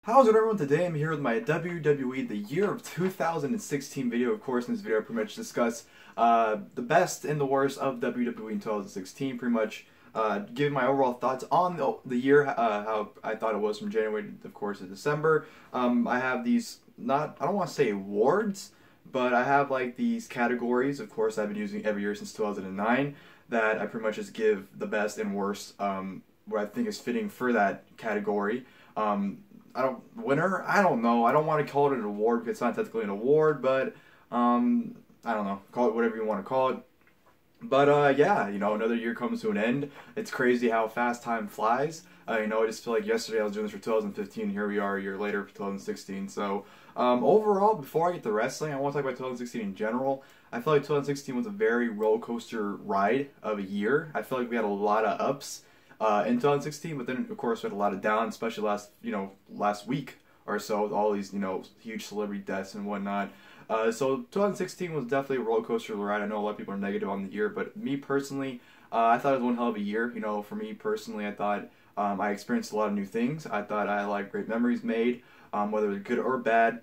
How's it everyone? Today I'm here with my WWE The Year of 2016 video. Of course, in this video I pretty much discuss the best and the worst of WWE in 2016, pretty much give my overall thoughts on the year, how I thought it was from January, of course, to December. I have these, I don't want to say awards, but I have like these categories, of course, I've been using every year since 2009, that I pretty much just give the best and worst, what I think is fitting for that category. Winner? I don't know. I don't want to call it an award because it's not technically an award, but, I don't know. Call it whatever you want to call it. But, yeah, another year comes to an end. It's crazy how fast time flies. I just feel like yesterday I was doing this for 2015, here we are a year later for 2016. So, overall, before I get to wrestling, I want to talk about 2016 in general. I feel like 2016 was a very roller coaster ride of a year. I feel like we had a lot of ups in 2016, but then of course we had a lot of downs, especially last week or so with all these huge celebrity deaths and whatnot. So 2016 was definitely a roller coaster ride. I know a lot of people are negative on the year, but me personally, I thought it was one hell of a year. For me personally, I thought I experienced a lot of new things. I thought I had a lot of great memories made, whether they're good or bad.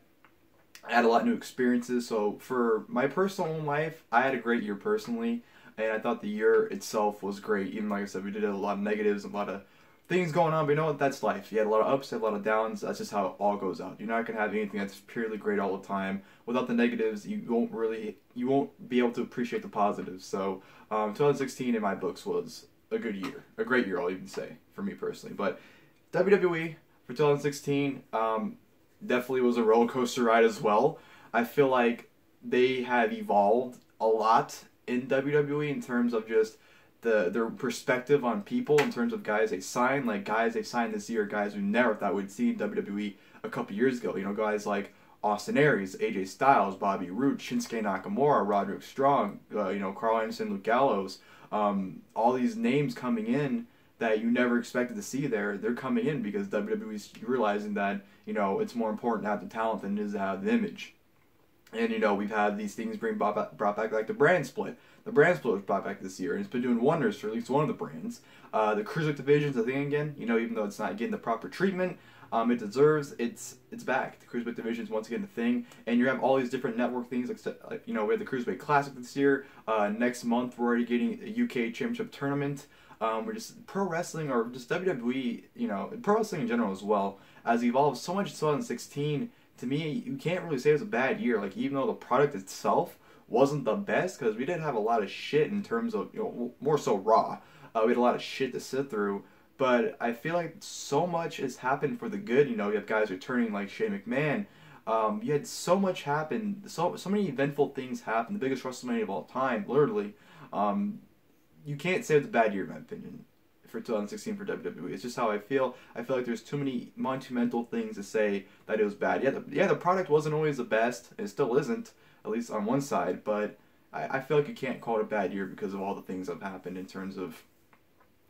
I had a lot of new experiences. So for my personal life, I had a great year personally. And I thought the year itself was great. Even like I said, we did a lot of negatives, a lot of things going on. But you know what? That's life. You had a lot of ups, you had a lot of downs. That's just how it all goes out. You're not gonna have anything that's purely great all the time. Without the negatives, you won't be able to appreciate the positives. So 2016 in my books was a good year, a great year. I'll even say for me personally. But WWE for 2016 definitely was a roller coaster ride as well. I feel like they have evolved a lot in WWE in terms of just their perspective on people, in terms of guys they sign, like guys they signed this year, guys we never thought we'd see in WWE a couple years ago. Guys like Austin Aries, AJ Styles, Bobby Roode, Shinsuke Nakamura, Roderick Strong, Carl Anderson, Luke Gallows, all these names coming in that you never expected to see there. They're coming in because WWE's realizing that it's more important to have the talent than it is to have the image. And, we've had these things brought back, like the brand split. The brand split was brought back this year, and it's been doing wonders for at least one of the brands. The cruiserweight division's a thing again, even though it's not getting the proper treatment it deserves, it's back. The cruiserweight division's once again a thing, and you have all these different network things, like we had the Cruiserweight Classic this year. Next month, we're already getting a UK Championship Tournament. We're just pro wrestling, or just WWE, pro wrestling in general as well, has evolved so much in 2016. To me, you can't really say it was a bad year. Like, even though the product itself wasn't the best, because we did have a lot of shit in terms of, more so Raw. We had a lot of shit to sit through, but I feel like so much has happened for the good. You have guys returning like Shane McMahon. You had so much happen, so many eventful things happen. The biggest WrestleMania of all time, literally. You can't say it's a bad year, in my opinion, for 2016 for WWE. It's just how I feel. I feel like there's too many monumental things to say that it was bad. Yeah, the product wasn't always the best. It still isn't, at least on one side. But I feel like you can't call it a bad year because of all the things that have happened in terms of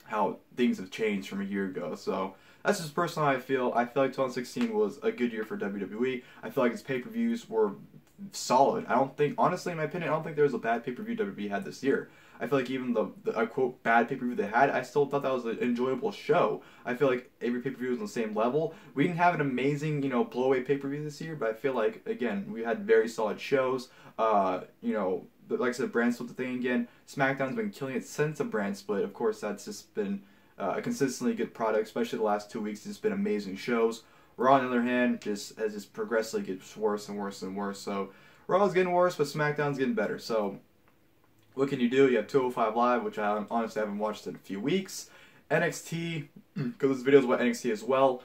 how things have changed from a year ago. So that's just personally how I feel. I feel like 2016 was a good year for WWE. I feel like its pay-per-views were solid. Honestly, in my opinion, I don't think there was a bad pay-per-view WWE had this year. I feel like even the quote bad pay-per-view they had, I still thought that was an enjoyable show. I feel like every pay-per-view was on the same level. We didn't have an amazing, blow-away pay-per-view this year, but I feel like, again, we had very solid shows. Like I said, brand split the thing again. SmackDown's been killing it since the brand split. Of course, that's just been a consistently good product, especially the last 2 weeks. It's just been amazing shows. Raw, on the other hand, has just progressively gets worse and worse and worse. So Raw's getting worse, but SmackDown's getting better. So what can you do? You have 205 Live, which I honestly haven't watched in a few weeks. NXT, because this video is about NXT as well.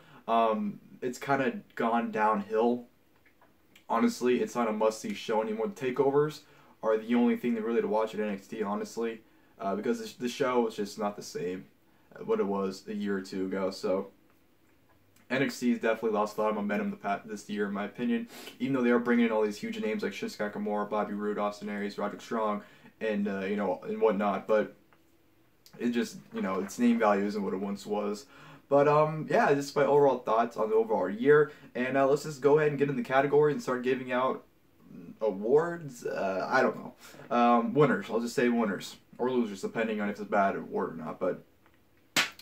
It's kind of gone downhill. Honestly, it's not a must-see show anymore. The takeovers are the only thing that really to watch at NXT, honestly, because the show is just not the same what it was a year or two ago. So NXT has definitely lost a lot of momentum this year, in my opinion. Even though they are bringing in all these huge names like Shinsuke Nakamura, Bobby Roode, Austin Aries, Roderick Strong, and and whatnot, but it just its name value isn't what it once was. But yeah, just my overall thoughts on the overall year, and let's just go ahead and get in the categories and start giving out awards. I don't know, winners. I'll just say winners or losers, depending on if it's a bad award or not. But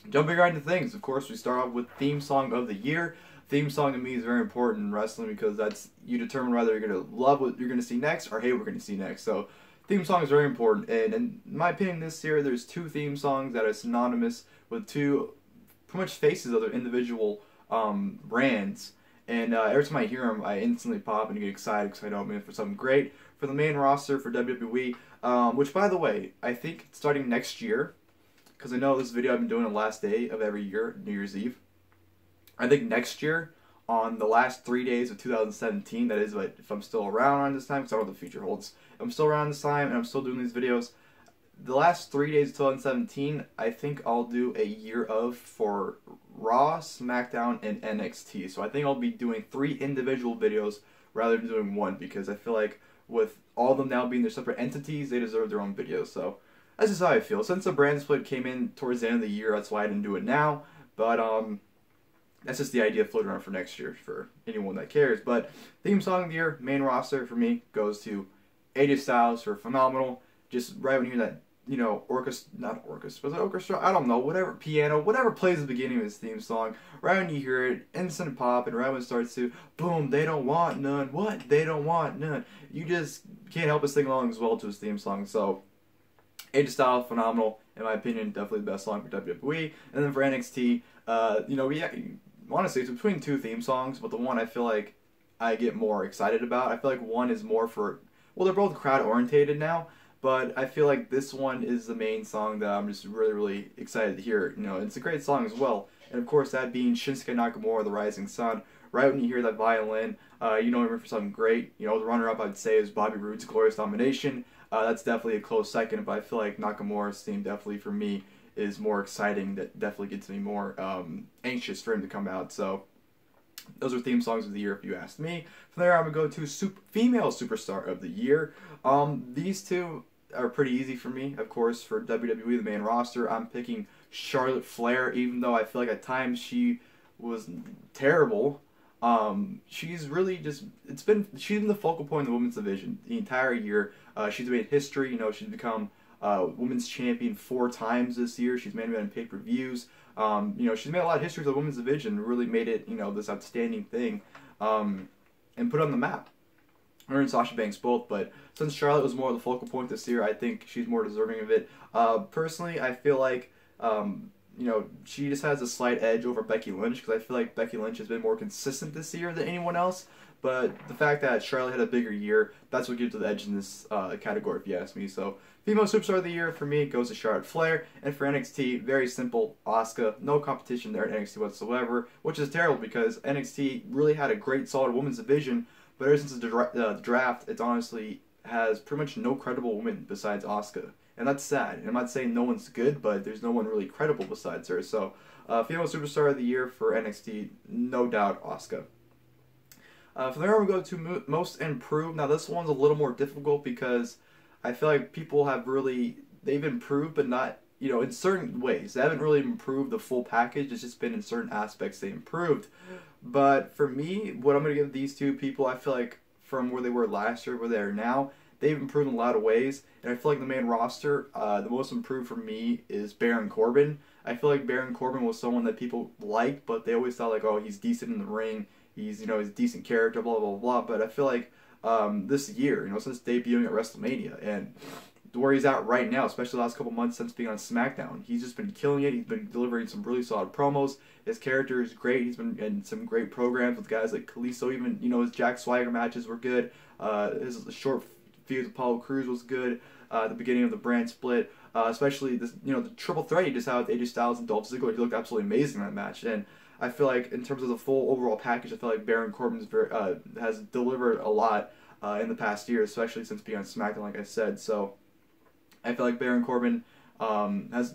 jumping right into things, of course, we start off with theme song of the year. theme song to me is very important in wrestling because that's, you determine whether you're going to love what you're going to see next or hate what we're going to see next. So theme song is very important, and in my opinion this year there's two theme songs that are synonymous with two pretty much faces of their individual brands. And every time I hear them, I instantly pop and get excited because I know I'm in for something great for the main roster for WWE. Which, by the way, I think starting next year, because I know this video I've been doing the last day of every year, New Year's Eve. I think next year, on the last 3 days of 2017, that is, if I'm still around on this time, because I don't know what the future holds. If I'm still around this time and I'm still doing these videos, the last 3 days of 2017, I think I'll do a year of for Raw, SmackDown, and NXT. So I think I'll be doing 3 individual videos rather than doing one, because I feel like with all of them now being their separate entities, they deserve their own videos. So that's just how I feel. Since the brand split came in towards the end of the year, that's why I didn't do it now. But that's just the idea floating around for next year for anyone that cares. But theme song of the year, main roster for me, goes to AJ Styles for Phenomenal. Just right when you hear that, you know, not orchestra, was it orchestra? I don't know, whatever, piano, whatever plays at the beginning of his theme song, right when you hear it, instant pop, and right when it starts to, boom, they don't want none, what? They don't want none. You just can't help but sing along as well to his theme song. So, AJ Styles, Phenomenal, in my opinion, definitely the best song for WWE. And then for NXT, you know, honestly, it's between 2 theme songs, but the one I feel like I get more excited about, I feel like one is more for, well, they're both crowd-orientated now, but I feel like this one is the main song that I'm just really, really excited to hear. You know, it's a great song as well. And of course, that being Shinsuke Nakamura, The Rising Sun. Right when you hear that violin, you know, for something great. You know, the runner-up I'd say is Bobby Roode's Glorious Domination. That's definitely a close second, but I feel like Nakamura's theme definitely for me is more exciting. That definitely gets me more anxious for him to come out. So those are theme songs of the year, if you ask me. From there, I'm going to go to female superstar of the year. These two are pretty easy for me. Of course, for WWE, the main roster, I'm picking Charlotte Flair, even though I feel like at times she was terrible. She's really just, she's been the focal point of the women's division the entire year. She's made history. You know, she's become women's champion 4 times this year. She's main event pay-per-views. You know, she's made a lot of history for the women's division, really made it, you know, this outstanding thing, and put it on the map. Her and Sasha Banks both, but since Charlotte was more the focal point this year, I think she's more deserving of it. Personally, I feel like, you know, she just has a slight edge over Becky Lynch, because I feel like Becky Lynch has been more consistent this year than anyone else. But the fact that Charlotte had a bigger year, that's what gives her the edge in this category, if you ask me. So, female superstar of the year for me goes to Charlotte Flair. And for NXT, very simple, Asuka. No competition there at NXT whatsoever, which is terrible because NXT really had a great, solid women's division. But ever since the draft, it honestly has pretty much no credible women besides Asuka. And that's sad. I'm not saying no one's good, but there's no one really credible besides her. So, female superstar of the year for NXT, no doubt Asuka. From there, we go to most improved. Now, this one's a little more difficult because I feel like people have really, they've improved, but not, you know, in certain ways. They haven't really improved the full package. It's just been in certain aspects they improved. But for me, what I'm going to give these two people, I feel like from where they were last year, where they are now, they've improved in a lot of ways. And I feel like the main roster, the most improved for me is Baron Corbin. I feel like Baron Corbin was someone that people liked, but they always thought like, oh, he's decent in the ring. He's, you know, he's a decent character, blah, blah, blah. But I feel like this year, you know, since debuting at WrestleMania and where he's at right now, especially the last couple months since being on SmackDown, he's just been killing it. He's been delivering some really solid promos. His character is great. He's been in some great programs with guys like Kalisto. Even, you know, his Jack Swagger matches were good. His short feud with Apollo Crews was good. At the beginning of the brand split, especially this, you know, the triple threat he just had with AJ Styles and Dolph Ziggler. He looked absolutely amazing in that match. And I feel like in terms of the full overall package, I feel like Baron Corbin has delivered a lot in the past year, especially since being on SmackDown, like I said. So I feel like Baron Corbin has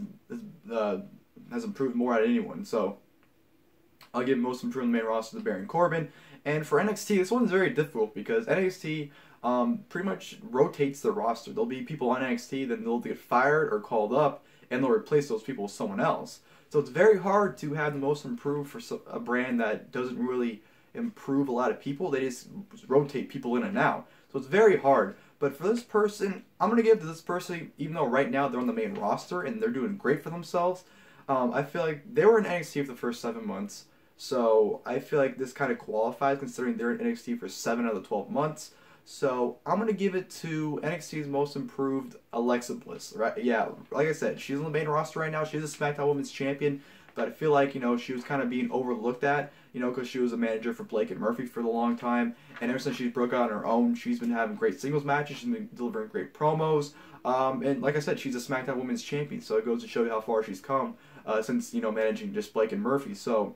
improved more out of anyone. So I'll give most improved in the main roster to Baron Corbin. And for NXT, this one's very difficult because NXT pretty much rotates the roster. There'll be people on NXT, then they'll get fired or called up, and they'll replace those people with someone else. So it's very hard to have the most improved for a brand that doesn't really improve a lot of people. They just rotate people in and out. So it's very hard. But for this person, I'm going to give to this person, even though right now they're on the main roster and they're doing great for themselves, I feel like they were in NXT for the first 7 months. So I feel like this kind of qualifies considering they're in NXT for 7 out of the 12 months. So I'm going to give it to NXT's most improved Alexa Bliss, right? Yeah, like I said, she's on the main roster right now. She's a SmackDown Women's Champion, but I feel like, she was kind of being overlooked at, because she was a manager for Blake and Murphy for the long time. And ever since she broke out on her own, she's been having great singles matches. She's been delivering great promos. And like I said, she's a SmackDown Women's Champion, so it goes to show you how far she's come since, managing just Blake and Murphy. So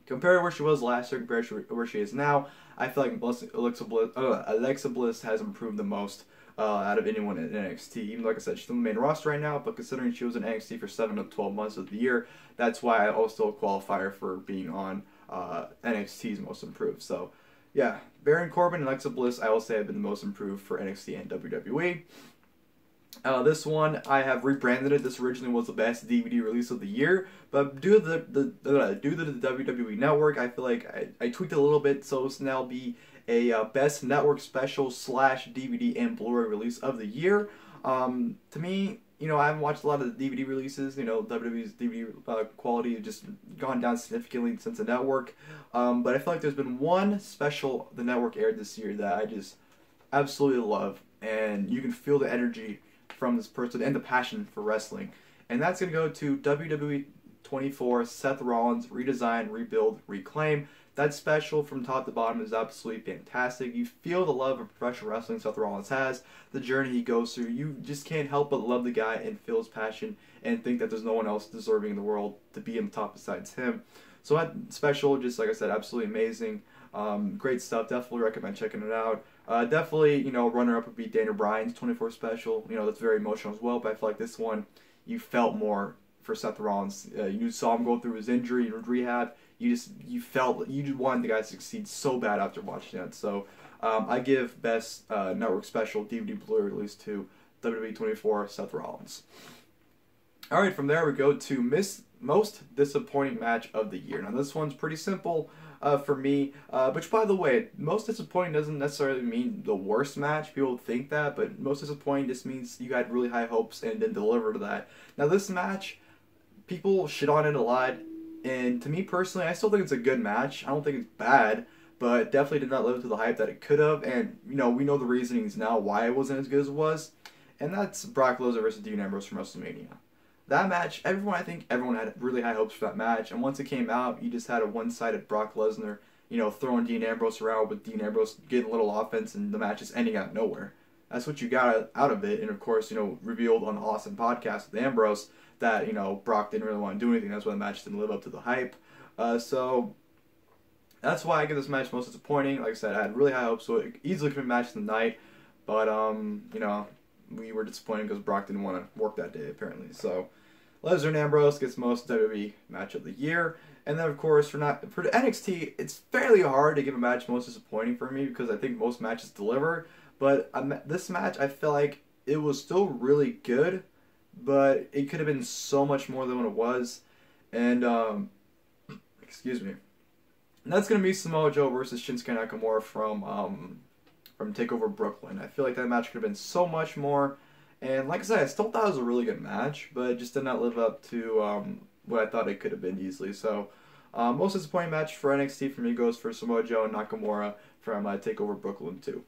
compared to where she was last year, compared to where she is now, I feel like Alexa Bliss has improved the most out of anyone in NXT. Even like I said, she's on the main roster right now, but considering she was in NXT for 7 of 12 months of the year, that's why I also qualify her for being on NXT's most improved. So, yeah, Baron Corbin and Alexa Bliss, I will say, have been the most improved for NXT and WWE. This one, I have rebranded it. This originally was the best DVD release of the year, but due to the WWE Network, I feel like I tweaked it a little bit, so it's now be a best network special / DVD and Blu-ray release of the year. To me, I haven't watched a lot of the DVD releases. WWE's DVD quality has just gone down significantly since the network. But I feel like there's been one special the network aired this year that I just absolutely love, and you can feel the energy from this person and the passion for wrestling. And that's going to go to WWE 24 Seth Rollins Redesign, Rebuild, Reclaim. That special from top to bottom is absolutely fantastic. You feel the love of professional wrestling Seth Rollins has, the journey he goes through. You just can't help but love the guy and feel his passion and think that there's no one else deserving in the world to be on top besides him. So that special, just like I said, absolutely amazing. Great stuff. Definitely recommend checking it out. Definitely, runner-up would be Daniel Bryan's 24 special. That's very emotional as well, but I feel like this one, you felt more for Seth Rollins. You saw him go through his injury and rehab. You felt, you just wanted the guy to succeed so bad after watching that. So, I give best network special DVD Blu-ray release to WWE 24 Seth Rollins. Alright, from there we go to most disappointing match of the year. Now this one's pretty simple for me, which by the way, most disappointing doesn't necessarily mean the worst match. People think that, but most disappointing just means you had really high hopes and didn't deliver to that. Now this match, people shit on it a lot, and to me personally, I still think it's a good match. I don't think it's bad, but definitely did not live up to the hype that it could have, and we know the reasonings now why it wasn't as good as it was, and that's Brock Lesnar versus Dean Ambrose from WrestleMania. That match, I think everyone had really high hopes for that match, and once it came out, you just had a one-sided Brock Lesnar, throwing Dean Ambrose around with Dean Ambrose getting a little offense, and the match just ending out of nowhere. That's what you got out of it, and of course, revealed on the Awesome podcast with Ambrose that, Brock didn't really want to do anything. That's why the match didn't live up to the hype. So that's why I give this match most disappointing. Like I said, I had really high hopes, so it easily could have been match of the night, but, we were disappointed because Brock didn't want to work that day, apparently. So Lesnar and Ambrose gets most WWE match of the year. And then, of course, for the NXT, it's fairly hard to give a match most disappointing for me because I think most matches deliver. But this match, I feel like it was still really good, but it could have been so much more than what it was. And, excuse me. And that's going to be Samoa Joe versus Shinsuke Nakamura from TakeOver Brooklyn. I feel like that match could have been so much more. And like I said, I still thought it was a really good match, but it just did not live up to what I thought it could have been easily. So, most disappointing match for NXT for me goes for Samoa Joe and Nakamura from TakeOver Brooklyn 2.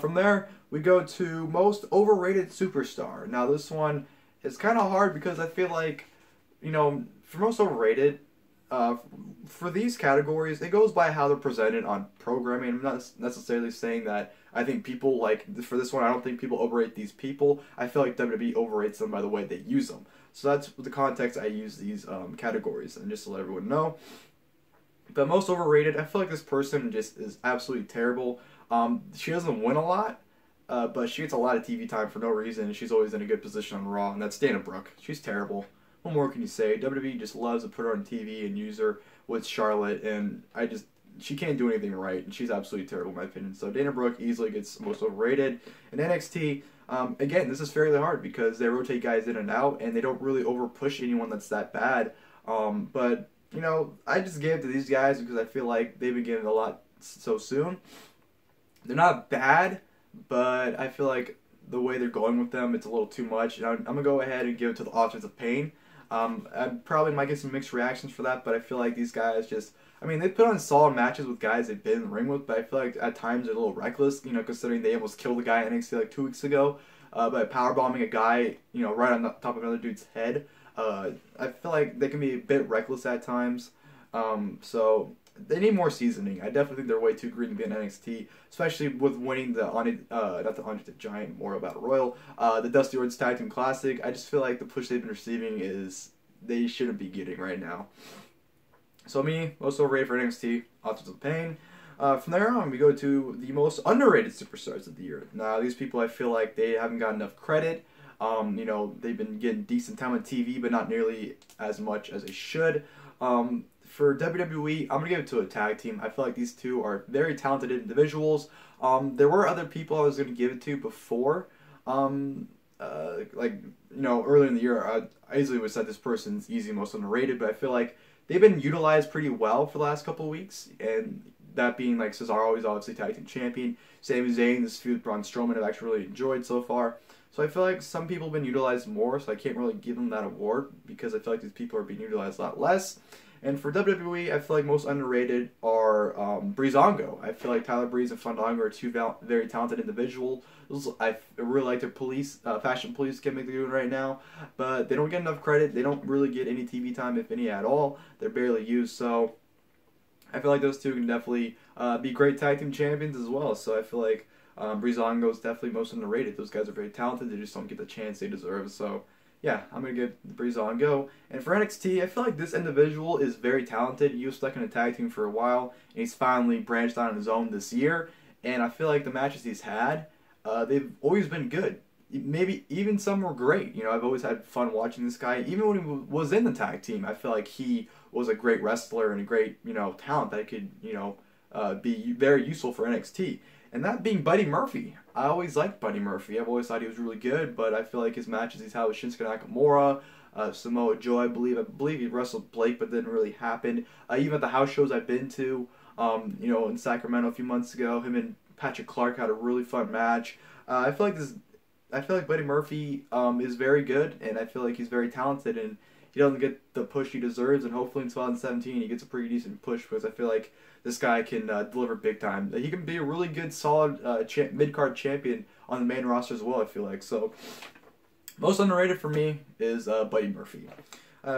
From there, we go to most overrated superstar. Now, this one is kind of hard because I feel like, for most overrated, for these categories, it goes by how they're presented on programming. I'm not necessarily saying that I think people, for this one, I don't think people overrate these people. I feel like WWE overrates them by the way they use them. So that's the context I use these categories, and just to let everyone know. But most overrated, I feel like this person just is absolutely terrible. She doesn't win a lot, but she gets a lot of TV time for no reason, and she's always in a good position on Raw, and that's Dana Brooke. She's terrible. What more can you say? WWE just loves to put her on TV and use her with Charlotte, and she can't do anything right, and she's absolutely terrible in my opinion. So Dana Brooke easily gets most overrated. In NXT, again, this is fairly hard because they rotate guys in and out, and they don't really over-push anyone that's that bad. But, I just gave it to these guys because I feel like they've been getting a lot so soon. They're not bad, but I feel like the way they're going with them, it's a little too much. And I'm going to go ahead and give it to the Authors of Pain. I probably might get some mixed reactions for that, but I feel like these guys just, I mean, they put on solid matches with guys they've been in the ring with, but I feel like at times they're a little reckless, you know, considering they almost killed a guy in NXT like 2 weeks ago by powerbombing a guy, you know, right on the top of another dude's head. I feel like they can be a bit reckless at times, so they need more seasoning. I definitely think they're way too green to be in NXT, especially with winning the not the Andre the Giant Memorial Battle Royal, the Dusty Rhodes Tag Team Classic. I just feel like the push they've been receiving is they shouldn't be getting right now. So me, most overrated for NXT, Authors of Pain. From there on, we go to the most underrated superstars of the year. Now, these people, I feel like they haven't got enough credit. You know, they've been getting decent time on TV, but not nearly as much as they should. For WWE, I'm going to give it to a tag team. I feel like these two are very talented individuals. There were other people I was going to give it to before. Like, you know, earlier in the year, I easily would say this person's easy most underrated, but I feel like they've been utilized pretty well for the last couple of weeks, and that being like Cesaro is obviously tag team champion. Sami Zayn, this feud with Braun Strowman I've actually really enjoyed so far. So I feel like some people have been utilized more, so I can't really give them that award because I feel like these people are being utilized a lot less. And for WWE, I feel like most underrated are Breezango. I feel like Tyler Breeze and Fandango are two very talented individuals. I really like their fashion police gimmick they're doing right now, but they don't get enough credit. They don't really get any TV time, if any at all. They're barely used, so I feel like those two can definitely be great tag team champions as well. So I feel like Breezango is definitely most underrated. Those guys are very talented. They just don't get the chance they deserve. So yeah, I'm going to give Breezango. And for NXT, I feel like this individual is very talented. He was stuck in a tag team for a while, and he's finally branched out on his own this year. And I feel like the matches he's had, they've always been good. Maybe even some were great. You know, I've always had fun watching this guy. Even when he was in the tag team, I feel like he was a great wrestler and a great, you know, talent that could, you know, be very useful for NXT. And that being Buddy Murphy. I always liked Buddy Murphy. I've always thought he was really good, but I feel like his matches he's had with Shinsuke Nakamura, Samoa Joe, I believe he wrestled Blake, but didn't really happen. Even at the house shows I've been to, you know, in Sacramento a few months ago, him and Patrick Clark had a really fun match. I feel like Buddy Murphy is very good, and I feel like he's very talented, and he doesn't get the push he deserves, and hopefully in 2017 he gets a pretty decent push because I feel like this guy can deliver big time. He can be a really good, solid mid-card champion on the main roster as well, I feel like. So, most underrated for me is Buddy Murphy.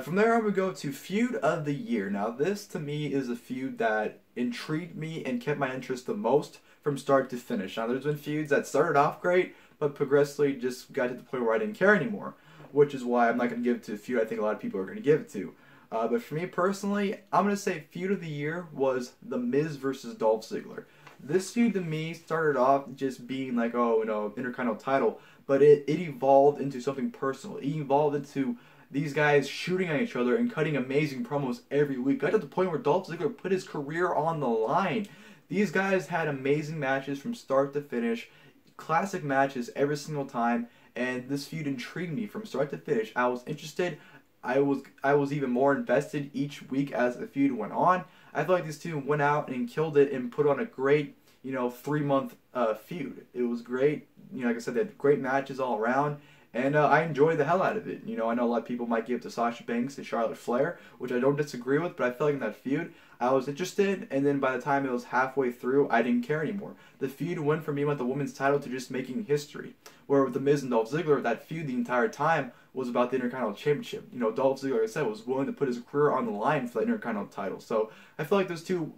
From there, I'm going to go to Feud of the Year. Now, this, to me, is a feud that intrigued me and kept my interest the most from start to finish. Now, there's been feuds that started off great, but progressively just got to the point where I didn't care anymore, which is why I'm not going to give it to a feud I think a lot of people are going to give it to. But for me personally, I'm going to say Feud of the Year was The Miz versus Dolph Ziggler. This feud to me started off just being like, oh, you know, Intercontinental title, but it evolved into something personal. It evolved into these guys shooting at each other and cutting amazing promos every week. Got to the point where Dolph Ziggler put his career on the line. These guys had amazing matches from start to finish, classic matches every single time, and this feud intrigued me from start to finish. I was interested. I was even more invested each week as the feud went on. I feel like these two went out and killed it and put on a great, you know, 3-month feud. It was great. You know, like I said, they had great matches all around, and I enjoyed the hell out of it. You know, I know a lot of people might give it to Sasha Banks and Charlotte Flair, which I don't disagree with, but I feel like in that feud, I was interested, and then by the time it was halfway through, I didn't care anymore. The feud went from being about the women's title to just making history. Where with The Miz and Dolph Ziggler, that feud the entire time was about the Intercontinental Championship. You know, Dolph Ziggler, like I said, was willing to put his career on the line for that Intercontinental title. So I feel like those two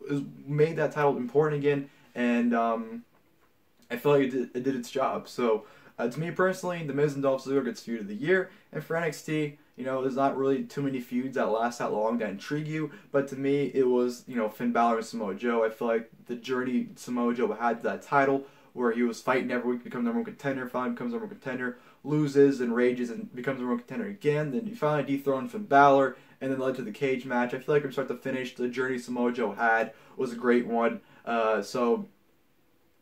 made that title important again, and I feel like it did its job. So to me personally, The Miz and Dolph Ziggler gets Feud of the Year, and for NXT, you know, there's not really too many feuds that last that long that intrigue you, but to me, it was, you know, Finn Balor and Samoa Joe. I feel like the journey Samoa Joe had to that title, where he was fighting every week, becomes number one contender, finally becomes number one contender, loses and rages and becomes number one contender again, then he finally dethroned Finn Balor, and then led to the cage match. I feel like from start to finish, the journey Samoa Joe had was a great one. So,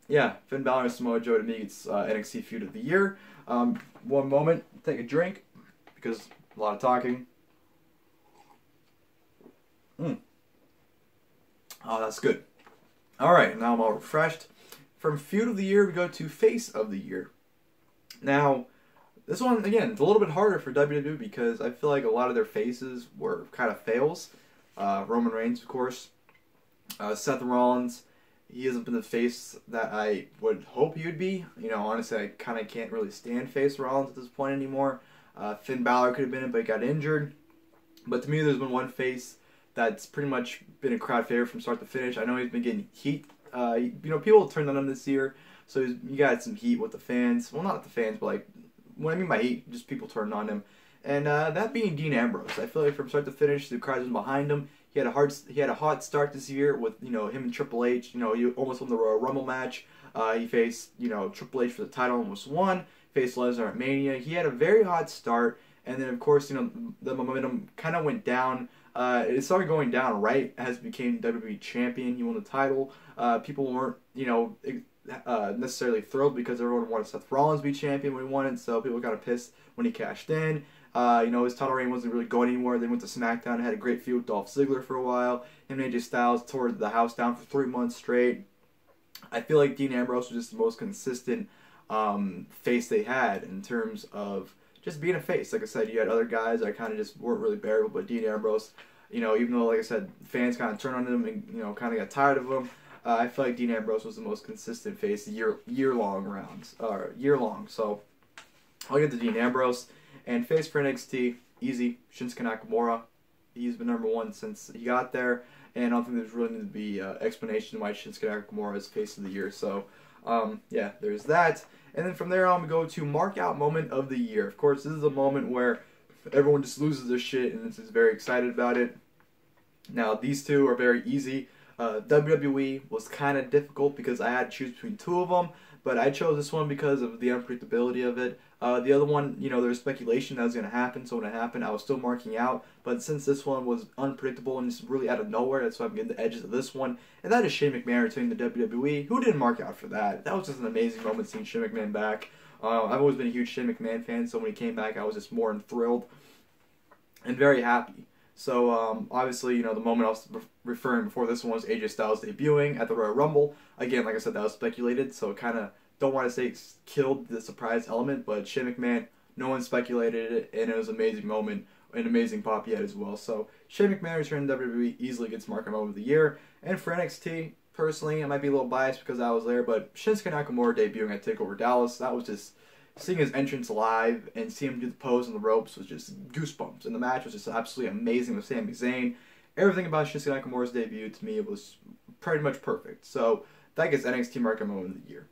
yeah, Finn Balor and Samoa Joe to me, it's NXT Feud of the Year. One moment, take a drink, because a lot of talking. Oh, that's good. Alright, now I'm all refreshed. From Feud of the Year, we go to Face of the Year. Now, This one, again, it's a little bit harder for WWE because I feel like a lot of their faces were kind of fails. Roman Reigns, of course. Seth Rollins, he hasn't been the face that I would hope he would be. You know, honestly, I kind of can't really stand face Rollins at this point anymore. Finn Balor could have been it, but he got injured. But to me, there's been one face that's pretty much been a crowd favorite from start to finish. I know he's been getting heat. You know, people turned on him this year, so he got some heat with the fans. Well, not the fans, but like, what I mean by heat, just people turned on him. And that being Dean Ambrose. I feel like from start to finish, the crowd's been behind him. He had a hot start this year with, you know, him and Triple H. You know, he almost won the Royal Rumble match. He faced, you know, Triple H for the title, almost won. Faced Lesnar at Mania. He had a very hot start, and then of course, you know, the momentum kind of went down. It started going down right as he became WWE champion. He won the title. People weren't, you know, necessarily thrilled because everyone wanted Seth Rollins to be champion when he won it, so people got pissed when he cashed in. You know, his title reign wasn't really going anywhere. They went to SmackDown and had a great feud with Dolph Ziggler for a while. Him and AJ Styles tore the house down for 3 months straight. I feel like Dean Ambrose was just the most consistent face they had in terms of just being a face. Like I said, you had other guys that kind of just weren't really bearable, but Dean Ambrose, you know, even though, like I said, fans kind of turned on him and, you know, kind of got tired of him, I feel like Dean Ambrose was the most consistent face year-long rounds, year-long. So I'll get to Dean Ambrose. And face for NXT, easy, Shinsuke Nakamura. He's been #1 since he got there, and I don't think there's really need to be explanation why Shinsuke Nakamura is face of the year. So, yeah, there's that. And then from there on, we go to mark out moment of the year. Of course, this is a moment where everyone just loses their shit and is very excited about it. Now, these two are very easy. WWE was kind of difficult because I had to choose between two of them, but I chose this one because of the unpredictability of it. The other one, you know, there was speculation that was going to happen, so when it happened, I was still marking out. But since this one was unpredictable and just really out of nowhere, that's why I'm getting the edges of this one. And that is Shane McMahon returning to WWE. Who didn't mark out for that? That was just an amazing moment seeing Shane McMahon back. I've always been a huge Shane McMahon fan, so when he came back, I was just more thrilled and very happy. So, obviously, you know, the moment I was referring before this one was AJ Styles debuting at the Royal Rumble. Again, like I said, that was speculated, so kind of don't want to say it's killed the surprise element, but Shane McMahon, no one speculated it, and it was an amazing moment, an amazing pop he had as well. So, Shane McMahon returning to WWE easily gets marked moment of the year. And for NXT, personally, I might be a little biased because I was there, but Shinsuke Nakamura debuting at TakeOver Dallas, that was just, seeing his entrance live and seeing him do the pose on the ropes was just goosebumps. And the match was just absolutely amazing with Sami Zayn. Everything about Shinsuke Nakamura's debut, to me, it was pretty much perfect. So, that gets NXT market moment of the year.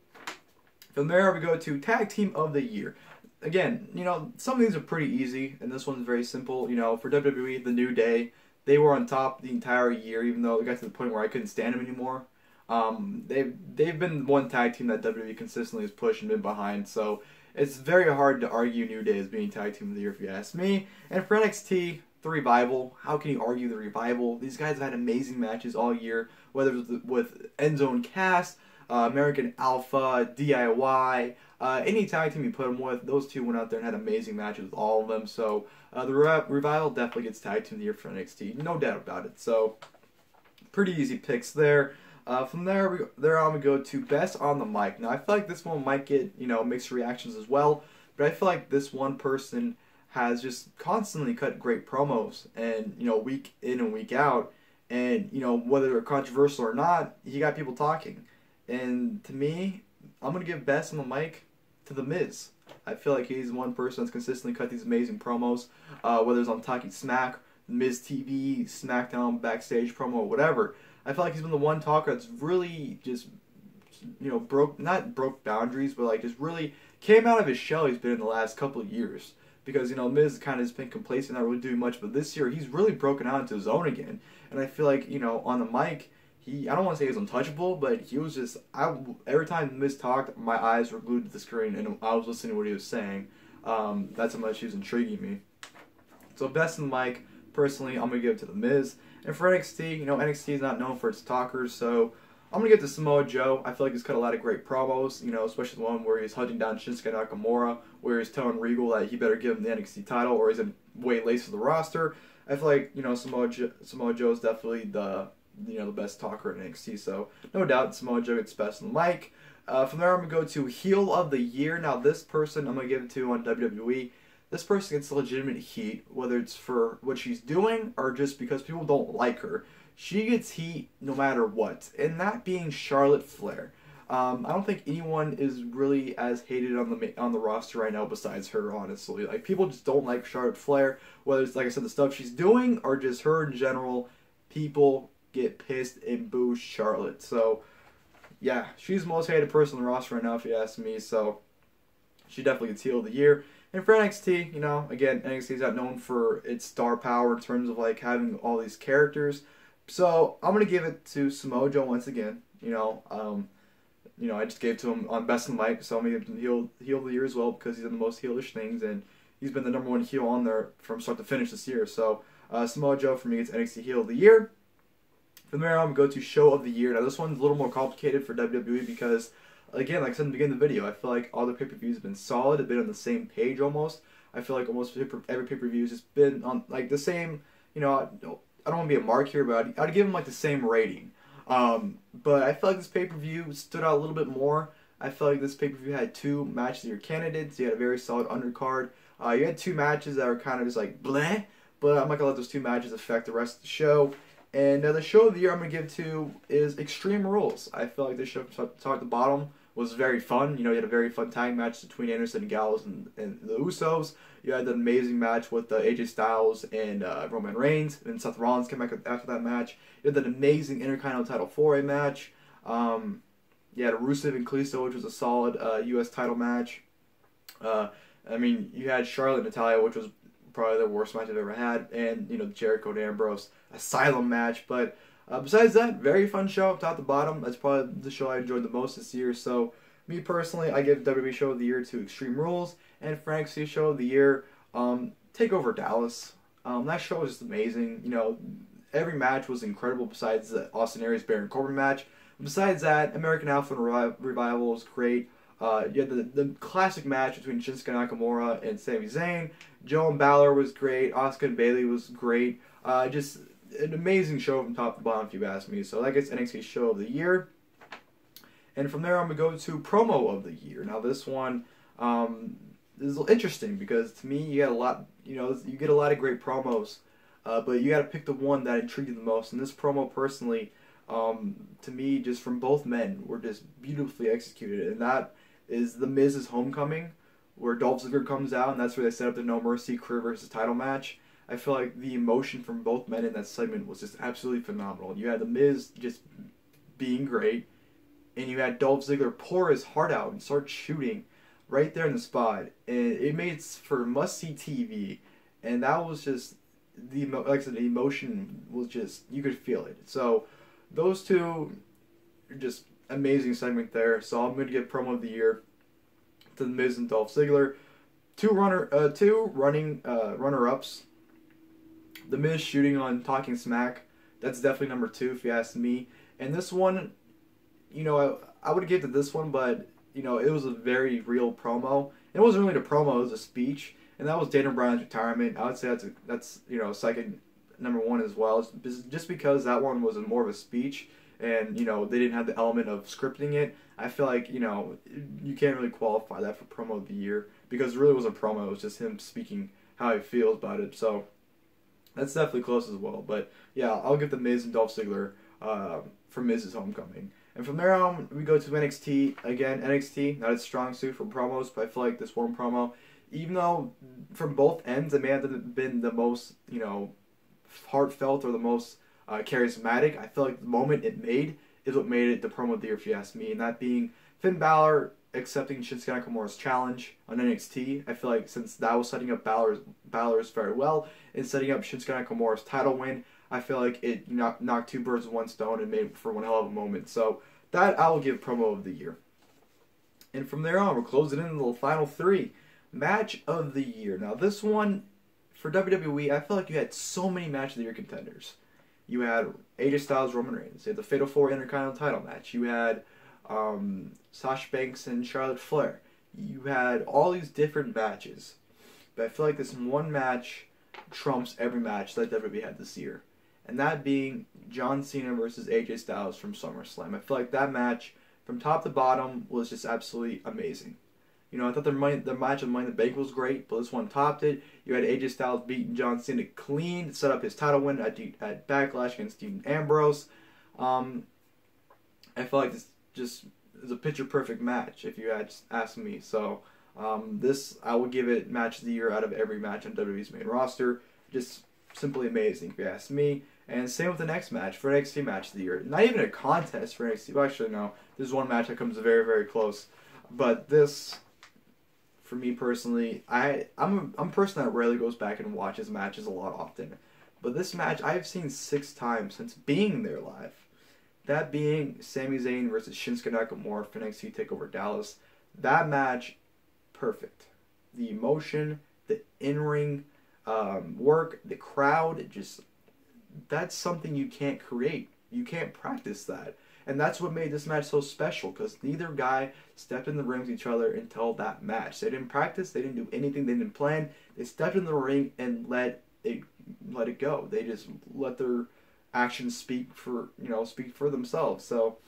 From there, we go to Tag Team of the Year. Again, you know, some of these are pretty easy, and this one's very simple. You know, for WWE, The New Day, they were on top the entire year, even though they got to the point where I couldn't stand them anymore. They've been one tag team that WWE consistently has pushed and been behind, so it's very hard to argue New Day as being Tag Team of the Year, if you ask me. And for NXT, The Revival, how can you argue The Revival? These guys have had amazing matches all year, whether it was with End Zone Cast, American Alpha, DIY, any tag team you put them with, those two went out there and had amazing matches with all of them. So the Revival definitely gets Tag Team of the Year for NXT, no doubt about it. So pretty easy picks there. From there on we go to Best on the Mic. Now I feel like this one might get, you know, mixed reactions as well, but I feel like this one person has just constantly cut great promos, and, you know, week in and week out, and, you know, whether they're controversial or not, he got people talking. And to me, I'm going to give Best on the Mic to The Miz. I feel like he's one person that's consistently cut these amazing promos, whether it's on Talking Smack, Miz TV, SmackDown, Backstage promo, or whatever. I feel like he's been the one talker that's really just, you know, not broke boundaries, but like just really came out of his shell he's been in the last couple of years. Because, you know, Miz kind of has been complacent, not really doing much, but this year he's really broken out into his own again. And I feel like, you know, on the mic, I don't want to say he was untouchable, but he was just, every time Miz talked, my eyes were glued to the screen, and I was listening to what he was saying. That's how much he was intriguing me. So Best in the Mic, personally, I'm going to give it to The Miz. And for NXT, you know, NXT is not known for its talkers, so I'm going to give it to Samoa Joe. I feel like he's cut a lot of great promos, you know, especially the one where he's hunting down Shinsuke Nakamura, where he's telling Regal that he better give him the NXT title or he's in way late for the roster. I feel like, you know, Samoa Joe is definitely the the best talker in NXT. So no doubt Samoa Joe gets best on the mic. From there, I'm gonna go to heel of the year. Now this person I'm gonna give it to on WWE. This person gets legitimate heat, whether it's for what she's doing or just because people don't like her. She gets heat no matter what, and that being Charlotte Flair. I don't think anyone is really as hated on the roster right now besides her, honestly. Like, people just don't like Charlotte Flair, whether it's, like I said, the stuff she's doing or just her in general. People get pissed and boo Charlotte. So, yeah, she's the most hated person on the roster right now, if you ask me. So, she definitely gets heel of the year. And for NXT, again, NXT is not known for its star power in terms of, like, having all these characters. So, I'm going to give it to Samoa Joe once again. I just gave it to him on Best in the Mic, so I'm going to give him heel of the year as well because he's done the most heelish things, and he's been the #1 heel on there from start to finish this year. So, Samoa Joe for me gets NXT heel of the year. From there, I'm going to go to show of the year. Now, this one's a little more complicated for WWE because, again, like I said in the beginning of the video, I feel like all the pay-per-views have been solid, have been on the same page almost. I feel like almost every pay-per-view has just been on, like, the same, I don't want to be a mark here, but I'd give them, like, the same rating. But I feel like this pay-per-view stood out a little bit more. I feel like this pay-per-view had 2 matches of your candidates. You had a very solid undercard. You had 2 matches that were kind of just like bleh, but I'm not going to let those 2 matches affect the rest of the show. And the show of the year I'm going to give to is Extreme Rules. I feel like this show from top to bottom was very fun. You had a very fun tag match between Anderson and Gallows and the Usos. You had an amazing match with AJ Styles and Roman Reigns, and Seth Rollins came back after that match. You had that amazing Intercontinental Title 4A match. You had Rusev and Kalisto, which was a solid U.S. title match. You had Charlotte and Natalya, which was probably the worst match I've ever had, and Jericho and Ambrose Asylum match. But besides that, very fun show, top to bottom. That's probably the show I enjoyed the most this year. So, me personally, I give WWE Show of the Year to Extreme Rules, and for NXT Show of the Year, Takeover Dallas. That show was just amazing. Every match was incredible besides the Austin Aries Baron Corbin match. Besides that, American Alpha Revival was great. You had the classic match between Shinsuke Nakamura and Sami Zayn. Joe and Balor was great. Asuka and Bayley was great. Just an amazing show from top to bottom, if you ask me. So that gets NXT Show of the Year. And from there, I'm going to go to Promo of the Year. Now, this one is interesting because, to me, you get a lot, you get a lot of great promos. But you got to pick the one that intrigued you the most. And this promo, personally, to me, just from both men, were just beautifully executed. And that is The Miz's Homecoming, where Dolph Ziggler comes out, and that's where they set up the No Mercy career versus title match. I feel like the emotion from both men in that segment was just absolutely phenomenal. You had The Miz just being great, and you had Dolph Ziggler pour his heart out and start shooting right there in the spot. And it made for must-see TV. And that was just, like I said, the emotion was just, you could feel it. So, those two are just amazing segment there. So I'm going to give Promo of the Year to The Miz and Dolph Ziggler. Two runner-ups. The Miz shooting on Talking Smack. That's definitely number 2 if you ask me. And this one, I would give it to this one, but it was a very real promo. It wasn't really a promo; it was a speech, and that was Daniel Bryan's retirement. I would say that's second. Number 1 as well, just because that one was more of a speech, and they didn't have the element of scripting it. I feel like you can't really qualify that for Promo of the Year because it really was a promo. It was just him speaking how he feels about it. So that's definitely close as well. But yeah, I'll give The Miz and Dolph Ziggler for Miz's Homecoming. And from there on, we go to NXT. Again, NXT, not its strong suit for promos, but I feel like this one promo, even though from both ends it may have been the most heartfelt or the most charismatic, I feel like the moment it made is what made it the Promo of the Year, if you ask me, and that being Finn Balor accepting Shinsuke Nakamura's challenge on NXT. I feel like since that was setting up Balor's very well and setting up Shinsuke Nakamura's title win, I feel like it knocked 2 birds with 1 stone and made for one hell of a moment. So that I will give Promo of the Year. And from there on, we're closing in the final 3. Match of the Year. Now this one, for WWE, I feel like you had so many Match of the Year contenders. You had AJ Styles, Roman Reigns. You had the Fatal 4 Intercontinental title match. You had Sasha Banks and Charlotte Flair. You had all these different matches. But I feel like this one match trumps every match that WWE had this year. and that being John Cena versus AJ Styles from SummerSlam. I feel like that match, from top to bottom, was just absolutely amazing. You know, I thought the match of Money in the Bank was great, but this one topped it. You had AJ Styles beating John Cena clean, set up his title win at Backlash against Dean Ambrose. I feel like this just is a picture-perfect match, if you ask me. So, this, I would give it Match of the Year out of every match on WWE's main roster. Just simply amazing, if you ask me. And same with the next match, for NXT Match of the Year. Not even a contest for NXT. Well, actually, no. There's one match that comes very, very close. But this, for me personally, I'm a person that rarely goes back and watches matches a lot often. But this match, I've seen 6 times since being there live. That being Sami Zayn versus Shinsuke Nakamura for NXT TakeOver Dallas. That match, perfect. The emotion, the in-ring work, the crowd, just, that's something you can't create. You can't practice that. And that's what made this match so special, because neither guy stepped in the ring with each other until that match. They didn't practice, they didn't do anything, they didn't plan. They stepped in the ring and let it go. They just let their actions speak for themselves. So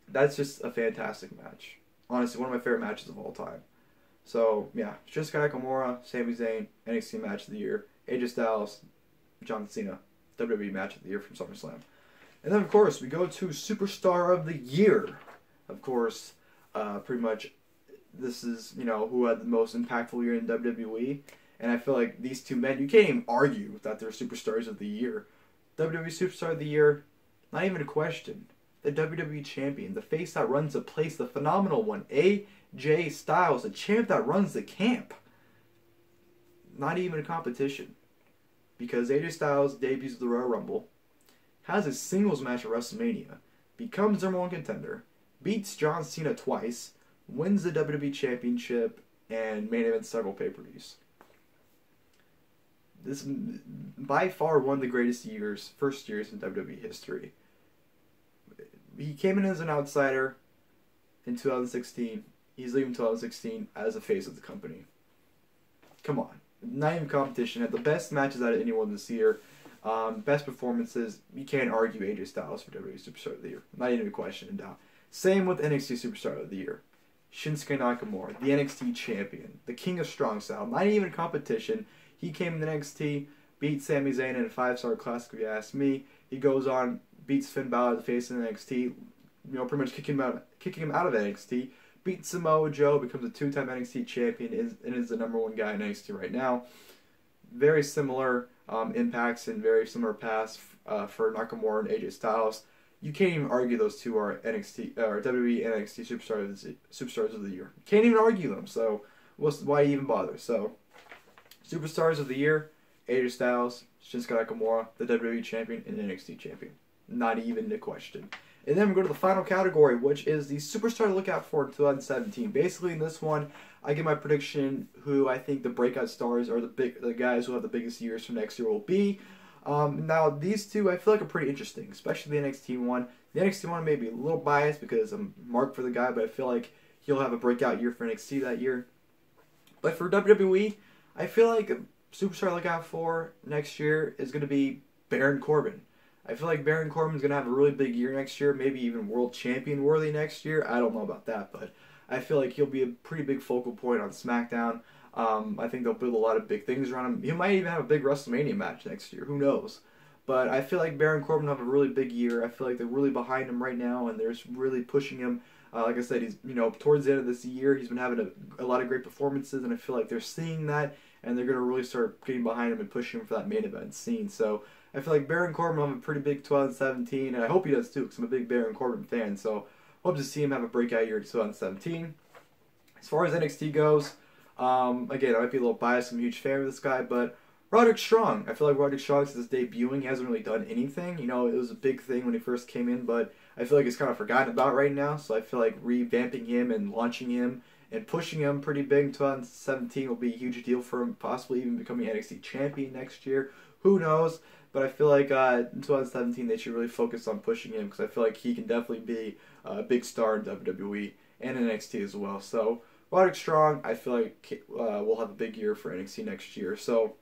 that's just a fantastic match. Honestly, one of my favorite matches of all time. So yeah, Shinsuke Nakamura, Sami Zayn, NXT Match of the Year, AJ Styles, John Cena, WWE Match of the Year from SummerSlam. And then of course we go to Superstar of the Year. Of course, pretty much this is, who had the most impactful year in WWE. And I feel like these two men, you can't even argue that they're Superstars of the Year. WWE Superstar of the Year, not even a question. The WWE Champion, the face that runs the place, the phenomenal one, AJ Styles, the champ that runs the camp. Not even a competition. Because AJ Styles debuts at the Royal Rumble, has a singles match at WrestleMania, becomes number 1 contender, beats John Cena twice, wins the WWE Championship, and main events several pay-per-views. This, by far, one of the greatest first years in WWE history. He came in as an outsider in 2016. He's leaving 2016 as a face of the company. Come on. Not even competition. Had the best matches out of anyone this year. Best performances. You can't argue AJ Styles for WWE Superstar of the Year. Not even a question in doubt. Same with NXT Superstar of the Year. Shinsuke Nakamura, the NXT Champion, the King of Strong Style. Not even competition. He came in the NXT, beat Sami Zayn in a 5-star classic, if you ask me. He goes on, beats Finn Balor, the face of NXT, pretty much kicking him out of NXT. Beats Samoa Joe, becomes a 2-time NXT champion, and is the number 1 guy in NXT right now. Very similar impacts and very similar paths for Nakamura and AJ Styles. You can't even argue those two are NXT or WWE NXT Superstars of the Year. You can't even argue them. So why even bother? So Superstars of the Year: AJ Styles, Shinsuke Nakamura, the WWE Champion, and NXT Champion. Not even a question. And then we go to the final category, which is the Superstar to look out for in 2017. Basically, in this one, I give my prediction who I think the breakout stars or the guys who have the biggest years for next year will be. Now, these two I feel like are pretty interesting, especially the NXT one. The NXT one may be a little biased because I'm marked for the guy, but I feel like he'll have a breakout year for NXT that year. But for WWE, I feel like a Superstar to look out for next year is going to be Baron Corbin. I feel like Baron Corbin's going to have a really big year next year, maybe even world champion worthy next year. I don't know about that, but I feel like he'll be a pretty big focal point on SmackDown. I think they'll build a lot of big things around him. He might even have a big WrestleMania match next year. Who knows? But I feel like Baron Corbin will have a really big year. I feel like they're really behind him right now, and they're really pushing him. Like I said, he's towards the end of this year, he's been having a lot of great performances, and I feel like they're seeing that, and they're going to really start getting behind him and pushing him for that main event scene. So I feel like Baron Corbin will have a pretty big 2017, and I hope he does too, because I'm a big Baron Corbin fan. So hope to see him have a breakout year in 2017. As far as NXT goes, again, I might be a little biased. I'm a huge fan of this guy, but Roderick Strong. I feel like Roderick Strong, since his debuting, he hasn't really done anything. It was a big thing when he first came in, but I feel like it's kind of forgotten about right now. So I feel like revamping him and launching him and pushing him pretty big in 2017 will be a huge deal for him, possibly even becoming NXT champion next year. Who knows? But I feel like in 2017 they should really focus on pushing him, because I feel like he can definitely be a big star in WWE and NXT as well. So Roderick Strong, I feel like will have a big year for NXT next year. So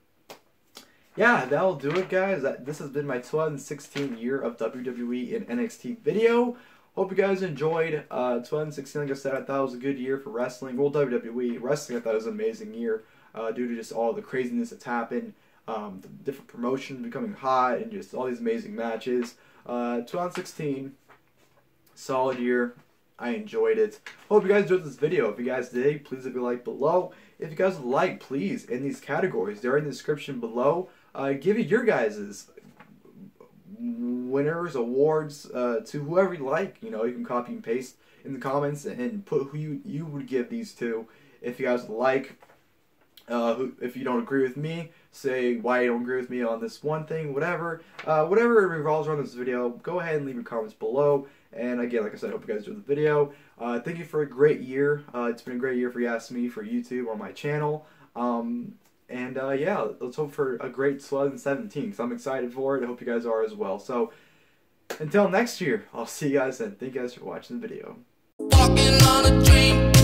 yeah, that'll do it, guys. This has been my 2016 year of WWE and NXT video. Hope you guys enjoyed 2016. Like I said, I thought it was a good year for wrestling. Well, WWE wrestling, I thought it was an amazing year due to just all the craziness that's happened, the different promotions becoming hot, and just all these amazing matches. 2016, solid year. I enjoyed it. Hope you guys enjoyed this video. If you guys did, please leave a like below. If you guys would like, please, in these categories, they're in the description below. Give it your guys' winners, awards, to whoever you like. You know, you can copy and paste in the comments and put who you would give these to. If you guys would like, if you don't agree with me, say why you don't agree with me on this one thing, whatever. Whatever it revolves around this video, go ahead and leave your comments below. And again, like I said, I hope you guys enjoyed the video. Thank you for a great year. It's been a great year for you asked me for YouTube on my channel. Yeah, let's hope for a great 2017 because I'm excited for it. I hope you guys are as well. So until next year, I'll see you guys then. Thank you guys for watching the video. Walking on a dream.